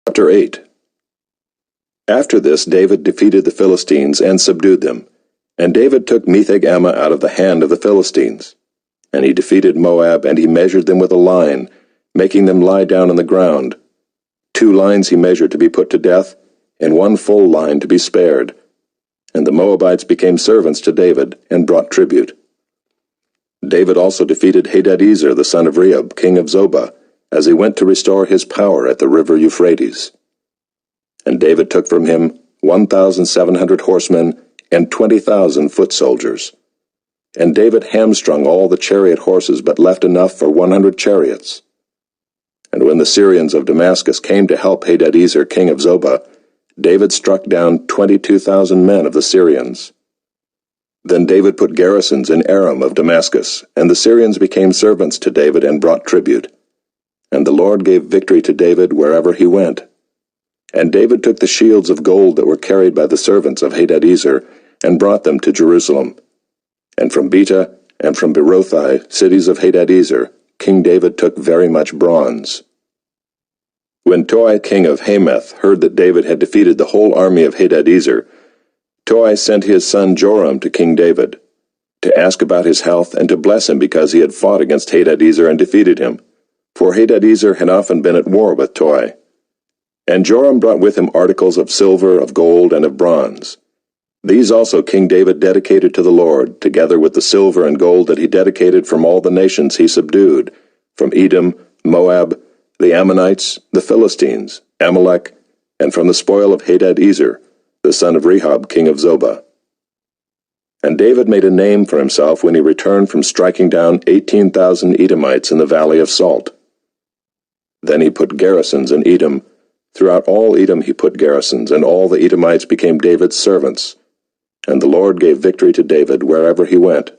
Chapter 8. After this David defeated the Philistines and subdued them, and David took Metheg-Ammah out of the hand of the Philistines. And he defeated Moab, and he measured them with a line, making them lie down on the ground. 2 lines he measured to be put to death, and 1 full line to be spared. And the Moabites became servants to David, and brought tribute. David also defeated Hadadezer the son of Rehob, king of Zobah, as he went to restore his power at the river Euphrates. And David took from him 1,700 horsemen and 20,000 foot soldiers. And David hamstrung all the chariot horses, but left enough for 100 chariots. And when the Syrians of Damascus came to help Hadadezer king of Zobah, David struck down 22,000 men of the Syrians. Then David put garrisons in Aram of Damascus, and the Syrians became servants to David and brought tribute. And the Lord gave victory to David wherever he went. And David took the shields of gold that were carried by the servants of Hadadezer, and brought them to Jerusalem. And from Beta and from Berothai, cities of Hadadezer, King David took very much bronze. When Toi king of Hamath heard that David had defeated the whole army of Hadadezer, Toi sent his son Joram to King David, to ask about his health and to bless him because he had fought against Hadadezer and defeated him, for Hadadezer had often been at war with Toi. And Joram brought with him articles of silver, of gold, and of bronze. These also King David dedicated to the Lord, together with the silver and gold that he dedicated from all the nations he subdued, from Edom, Moab, the Ammonites, the Philistines, Amalek, and from the spoil of Hadadezer, the son of Rehob, king of Zobah. And David made a name for himself when he returned from striking down 18,000 Edomites in the valley of Salt. Then he put garrisons in Edom. Throughout all Edom he put garrisons, and all the Edomites became David's servants. And the Lord gave victory to David wherever he went.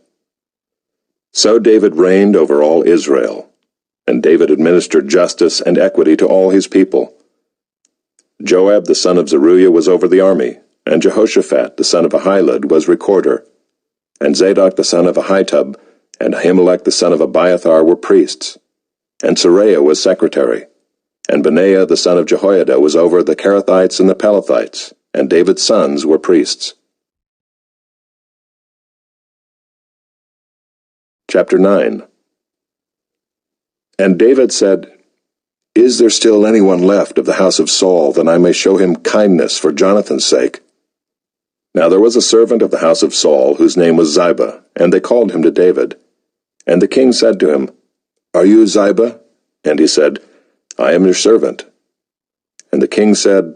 So David reigned over all Israel, and David administered justice and equity to all his people. Joab the son of Zeruiah was over the army, and Jehoshaphat the son of Ahilud was recorder, and Zadok the son of Ahitub and Ahimelech the son of Abiathar were priests, and Seraiah was secretary, and Benaiah the son of Jehoiada was over the Kerethites and the Pelethites, and David's sons were priests. Chapter 9. And David said, "Is there still anyone left of the house of Saul, that I may show him kindness for Jonathan's sake?" Now there was a servant of the house of Saul, whose name was Ziba, and they called him to David. And the king said to him, "Are you Ziba?" And he said, "I am your servant." And the king said,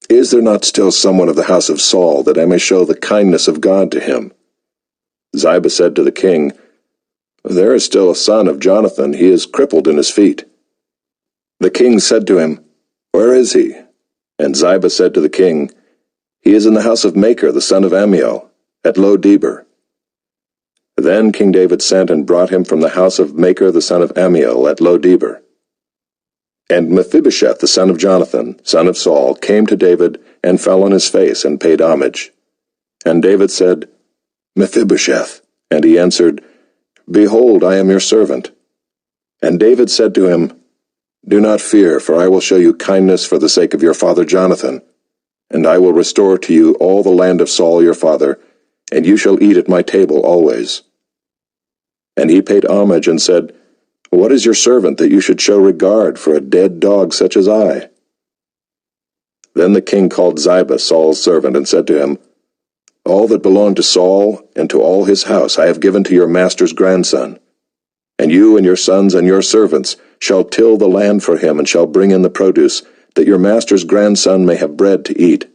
"Is there not still someone of the house of Saul, that I may show the kindness of God to him?" Ziba said to the king, "There is still a son of Jonathan, he is crippled in his feet." The king said to him, "Where is he?" And Ziba said to the king, "He is in the house of Machir the son of Ammiel, at Lo-debar." Then King David sent and brought him from the house of Machir the son of Ammiel, at Lo-debar. And Mephibosheth the son of Jonathan, son of Saul, came to David, and fell on his face, and paid homage. And David said, "Mephibosheth." And he answered, "Behold, I am your servant." And David said to him, "Do not fear, for I will show you kindness for the sake of your father Jonathan, and I will restore to you all the land of Saul your father, and you shall eat at my table always." And he paid homage and said, "What is your servant that you should show regard for a dead dog such as I?" Then the king called Ziba, Saul's servant, and said to him, "All that belonged to Saul and to all his house I have given to your master's grandson. And you and your sons and your servants shall till the land for him, and shall bring in the produce, that your master's grandson may have bread to eat.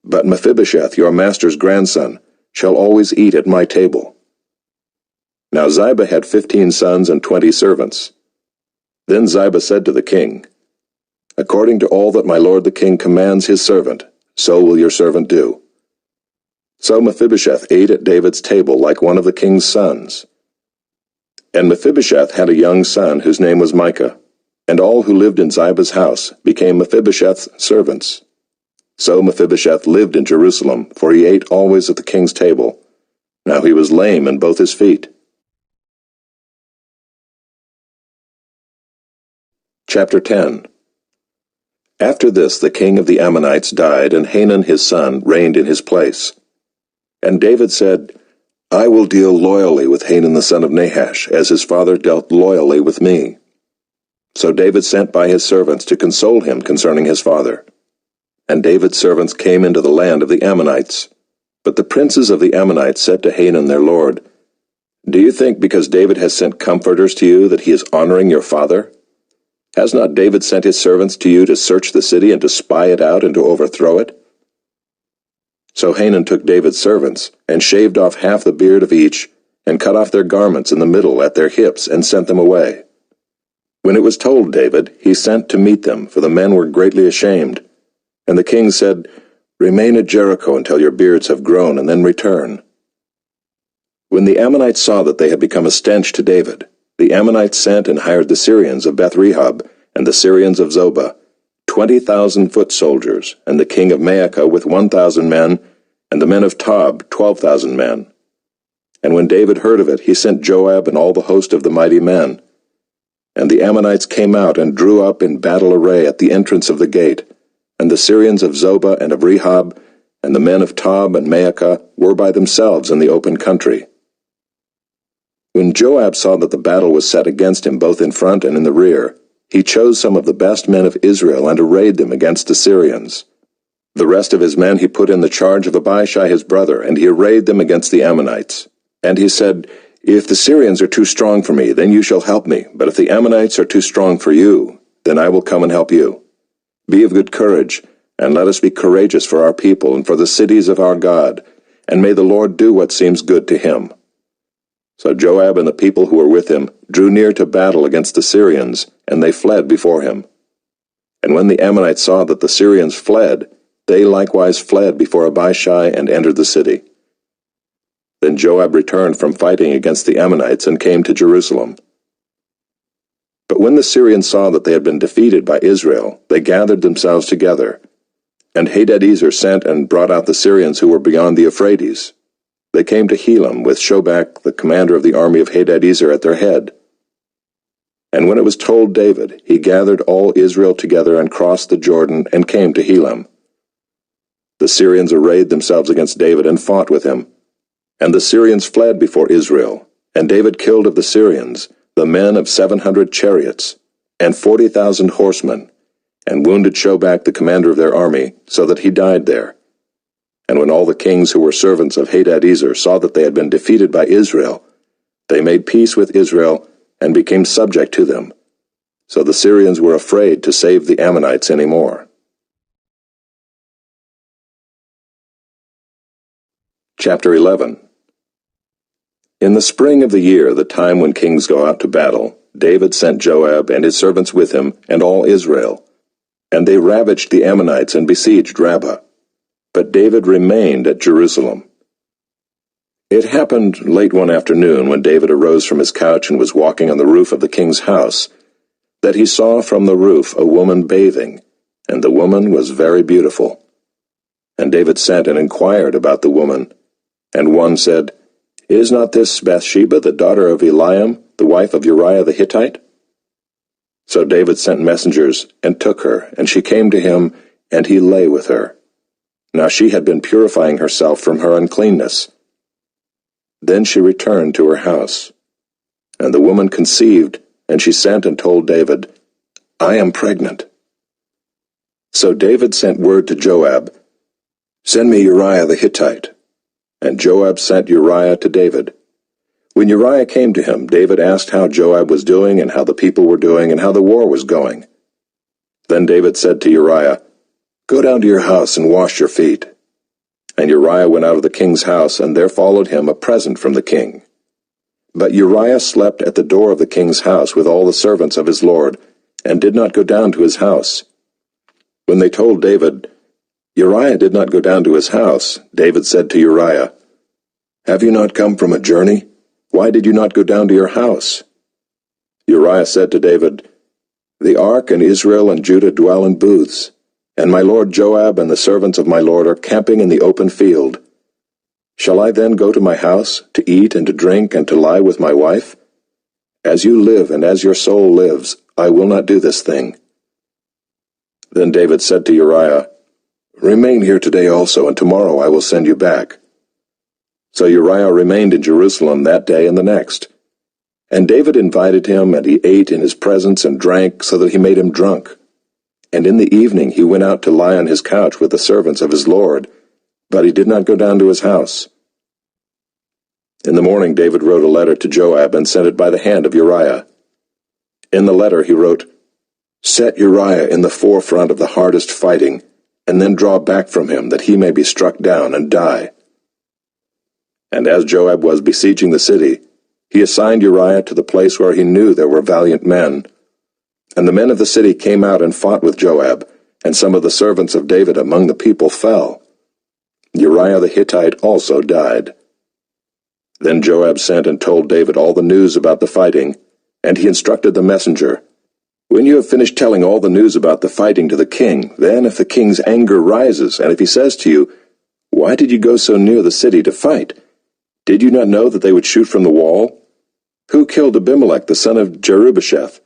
But Mephibosheth, your master's grandson, shall always eat at my table." Now Ziba had 15 sons and 20 servants. Then Ziba said to the king, "According to all that my lord the king commands his servant, so will your servant do." So Mephibosheth ate at David's table like one of the king's sons. And Mephibosheth had a young son whose name was Micah, and all who lived in Ziba's house became Mephibosheth's servants. So Mephibosheth lived in Jerusalem, for he ate always at the king's table. Now he was lame in both his feet. Chapter 10. After this the king of the Ammonites died, and Hanun his son reigned in his place. And David said, I will deal loyally with Hanun the son of Nahash, as his father dealt loyally with me. So David sent by his servants to console him concerning his father. And David's servants came into the land of the Ammonites. But the princes of the Ammonites said to Hanun their lord, Do you think because David has sent comforters to you that he is honoring your father? Has not David sent his servants to you to search the city and to spy it out and to overthrow it? So Hanun took David's servants, and shaved off half the beard of each, and cut off their garments in the middle at their hips, and sent them away. When it was told David, he sent to meet them, for the men were greatly ashamed. And the king said, Remain at Jericho until your beards have grown, and then return. When the Ammonites saw that they had become a stench to David, the Ammonites sent and hired the Syrians of Beth-rehob, and the Syrians of Zobah, 20,000 foot soldiers, and the king of Maacah with 1,000 men, and the men of Tob 12,000 men. And when David heard of it, he sent Joab and all the host of the mighty men. And the Ammonites came out and drew up in battle array at the entrance of the gate, and the Syrians of Zobah and of Rehob, and the men of Tob and Maacah were by themselves in the open country. When Joab saw that the battle was set against him both in front and in the rear, he chose some of the best men of Israel and arrayed them against the Syrians. The rest of his men he put in the charge of Abishai his brother, and he arrayed them against the Ammonites. And he said, If the Syrians are too strong for me, then you shall help me, but if the Ammonites are too strong for you, then I will come and help you. Be of good courage, and let us be courageous for our people and for the cities of our God, and may the Lord do what seems good to him. So Joab and the people who were with him drew near to battle against the Syrians, and they fled before him. And when the Ammonites saw that the Syrians fled, they likewise fled before Abishai and entered the city. Then Joab returned from fighting against the Ammonites and came to Jerusalem. But when the Syrians saw that they had been defeated by Israel, they gathered themselves together. And Hadadezer sent and brought out the Syrians who were beyond the Euphrates. They came to Helam with Shobach, the commander of the army of Hadadezer, at their head. And when it was told David, he gathered all Israel together and crossed the Jordan and came to Helam. The Syrians arrayed themselves against David and fought with him. And the Syrians fled before Israel, and David killed of the Syrians the men of 700 chariots, and 40,000 horsemen, and wounded Shobach the commander of their army, so that he died there. And when all the kings who were servants of Hadadezer saw that they had been defeated by Israel, they made peace with Israel and became subject to them. So the Syrians were afraid to save the Ammonites any more. Chapter 11. In the spring of the year, the time when kings go out to battle, David sent Joab and his servants with him and all Israel, and they ravaged the Ammonites and besieged Rabbah. But David remained at Jerusalem. It happened late one afternoon, when David arose from his couch and was walking on the roof of the king's house, that he saw from the roof a woman bathing, and the woman was very beautiful. And David sent and inquired about the woman, and one said, Is not this Bathsheba, the daughter of Eliam, the wife of Uriah the Hittite? So David sent messengers, and took her, and she came to him, and he lay with her. Now she had been purifying herself from her uncleanness. Then she returned to her house. And the woman conceived, and she sent and told David, I am pregnant. So David sent word to Joab, Send me Uriah the Hittite. And Joab sent Uriah to David. When Uriah came to him, David asked how Joab was doing, and how the people were doing, and how the war was going. Then David said to Uriah, Go down to your house and wash your feet. And Uriah went out of the king's house, and there followed him a present from the king. But Uriah slept at the door of the king's house with all the servants of his lord, and did not go down to his house. When they told David, Uriah did not go down to his house, David said to Uriah, Have you not come from a journey? Why did you not go down to your house? Uriah said to David, The ark and Israel and Judah dwell in booths, and my lord Joab and the servants of my lord are camping in the open field. Shall I then go to my house, to eat and to drink and to lie with my wife? As you live and as your soul lives, I will not do this thing. Then David said to Uriah, "Remain here today also, and tomorrow I will send you back." So Uriah remained in Jerusalem that day and the next. And David invited him, and he ate in his presence and drank, so that he made him drunk. And in the evening he went out to lie on his couch with the servants of his lord, but he did not go down to his house. In the morning David wrote a letter to Joab and sent it by the hand of Uriah. In the letter he wrote, "Set Uriah in the forefront of the hardest fighting, and then draw back from him, that he may be struck down and die." And as Joab was besieging the city, he assigned Uriah to the place where he knew there were valiant men. And the men of the city came out and fought with Joab, and some of the servants of David among the people fell. Uriah the Hittite also died. Then Joab sent and told David all the news about the fighting, and he instructed the messenger, "When you have finished telling all the news about the fighting to the king, then if the king's anger rises, and if he says to you, 'Why did you go so near the city to fight? Did you not know that they would shoot from the wall? Who killed Abimelech the son of Jerubbesheth?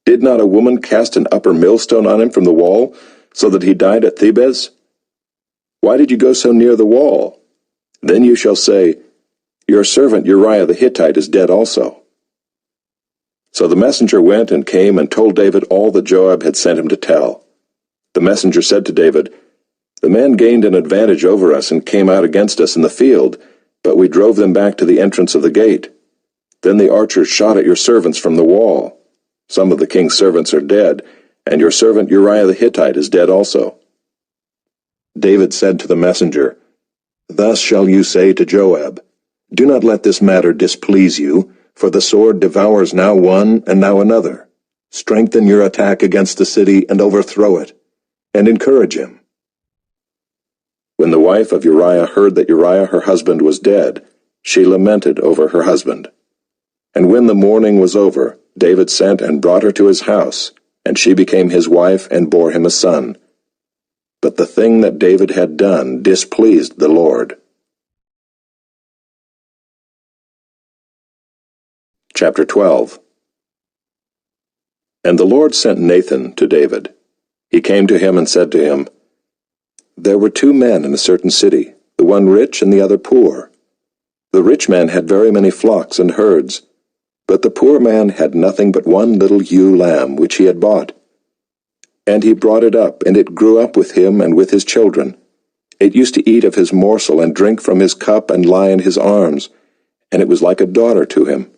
Did not a woman cast an upper millstone on him from the wall, so that he died at Thebez? Why did you go so near the wall?' Then you shall say, 'Your servant Uriah the Hittite is dead also.'" So the messenger went and came and told David all that Joab had sent him to tell. The messenger said to David, "The men gained an advantage over us and came out against us in the field, but we drove them back to the entrance of the gate. Then the archers shot at your servants from the wall. Some of the king's servants are dead, and your servant Uriah the Hittite is dead also." David said to the messenger, "Thus shall you say to Joab, 'Do not let this matter displease you, for the sword devours now one and now another. Strengthen your attack against the city and overthrow it, and encourage him.'" When the wife of Uriah heard that Uriah her husband was dead, she lamented over her husband. And when the mourning was over, David sent and brought her to his house, and she became his wife and bore him a son. But the thing that David had done displeased the Lord. Chapter 12. And the Lord sent Nathan to David. He came to him and said to him, "There were 2 men in a certain city, the one rich and the other poor. The rich man had very many flocks and herds, but the poor man had nothing but one little ewe lamb which he had bought. And he brought it up, and it grew up with him and with his children. It used to eat of his morsel and drink from his cup and lie in his arms, and it was like a daughter to him.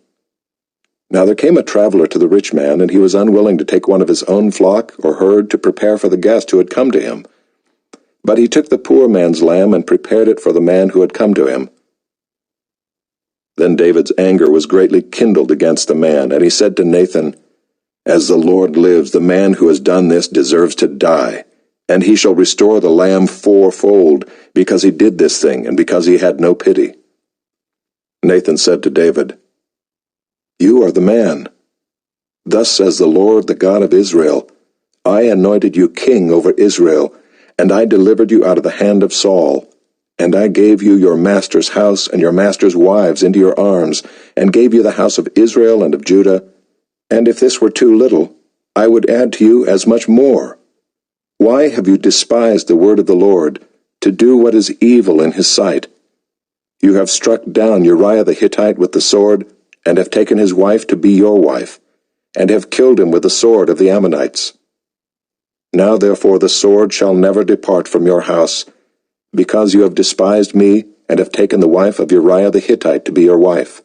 Now there came a traveler to the rich man, and he was unwilling to take one of his own flock or herd to prepare for the guest who had come to him. But he took the poor man's lamb and prepared it for the man who had come to him. Then David's anger was greatly kindled against the man, and he said to Nathan, 'As the Lord lives, the man who has done this deserves to die, and he shall restore the lamb 4-fold, because he did this thing, and because he had no pity.' Nathan said to David, 'You are the man. Thus says the Lord, the God of Israel, I anointed you king over Israel, and I delivered you out of the hand of Saul. And I gave you your master's house and your master's wives into your arms, and gave you the house of Israel and of Judah. And if this were too little, I would add to you as much more. Why have you despised the word of the Lord, to do what is evil in his sight? You have struck down Uriah the Hittite with the sword, and have taken his wife to be your wife, and have killed him with the sword of the Ammonites. Now therefore the sword shall never depart from your house, because you have despised me, and have taken the wife of Uriah the Hittite to be your wife.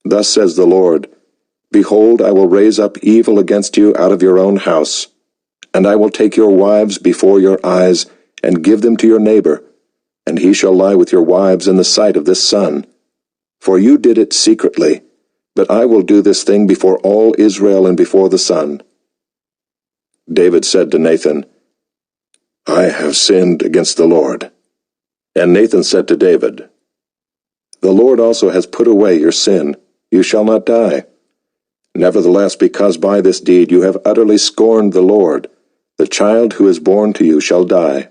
Thus says the Lord, Behold, I will raise up evil against you out of your own house, and I will take your wives before your eyes, and give them to your neighbor, and he shall lie with your wives in the sight of this sun. For you did it secretly, but I will do this thing before all Israel and before the sun. David said to Nathan, I have sinned against the Lord. And Nathan said to David, The Lord also has put away your sin. You shall not die. Nevertheless, because by this deed you have utterly scorned the Lord, the child who is born to you shall die.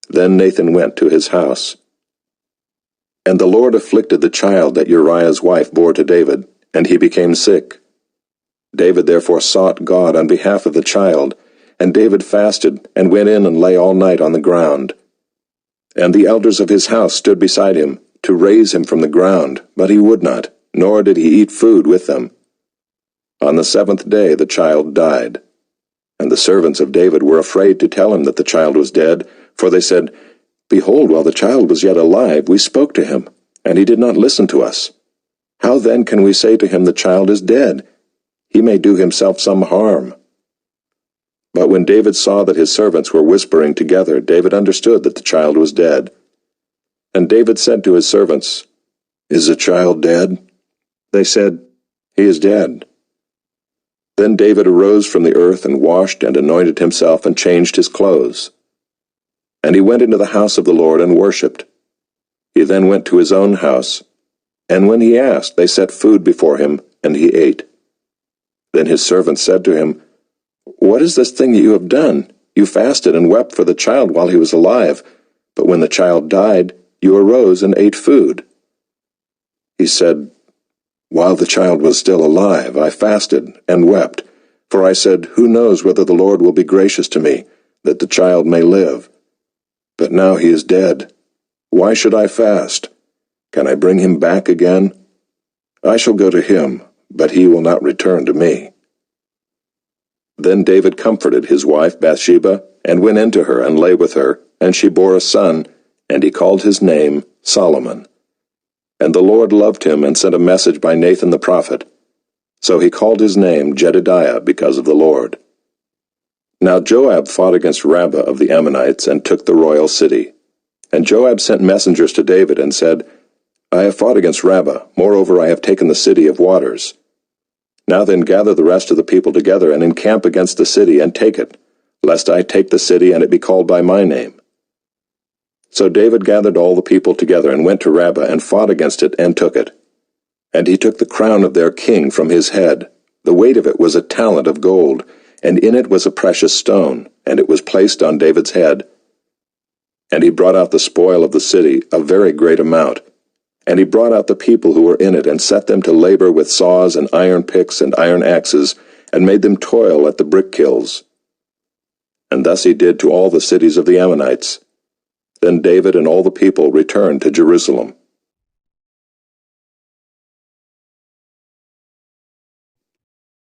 Then Nathan went to his house. And the Lord afflicted the child that Uriah's wife bore to David, and he became sick. David therefore sought God on behalf of the child, And David fasted, and went in and lay all night on the ground. And the elders of his house stood beside him, to raise him from the ground, but he would not, nor did he eat food with them. On the 7th day the child died. And the servants of David were afraid to tell him that the child was dead, for they said, Behold, while the child was yet alive, we spoke to him, and he did not listen to us. How then can we say to him, The child is dead? He may do himself some harm. But when David saw that his servants were whispering together, David understood that the child was dead. And David said to his servants, Is the child dead? They said, He is dead. Then David arose from the earth and washed and anointed himself and changed his clothes. And he went into the house of the Lord and worshipped. He then went to his own house, and when he asked, they set food before him, and he ate. Then his servants said to him, What is this thing that you have done? You fasted and wept for the child while he was alive, but when the child died, you arose and ate food. He said, While the child was still alive, I fasted and wept, for I said, Who knows whether the Lord will be gracious to me, that the child may live? But now he is dead. Why should I fast? Can I bring him back again? I shall go to him, but he will not return to me. Then David comforted his wife Bathsheba, and went in to her, and lay with her, and she bore a son, and he called his name Solomon. And the Lord loved him, and sent a message by Nathan the prophet. So he called his name Jedidiah, because of the Lord. Now Joab fought against Rabbah of the Ammonites, and took the royal city. And Joab sent messengers to David, and said, I have fought against Rabbah, moreover I have taken the city of waters. Now then gather the rest of the people together, and encamp against the city, and take it, lest I take the city, and it be called by my name. So David gathered all the people together, and went to Rabbah, and fought against it, and took it. And he took the crown of their king from his head. The weight of it was a talent of gold, and in it was a precious stone, and it was placed on David's head. And he brought out the spoil of the city, a very great amount. And he brought out the people who were in it, and set them to labor with saws and iron picks and iron axes, and made them toil at the brick kilns. And thus he did to all the cities of the Ammonites. Then David and all the people returned to Jerusalem.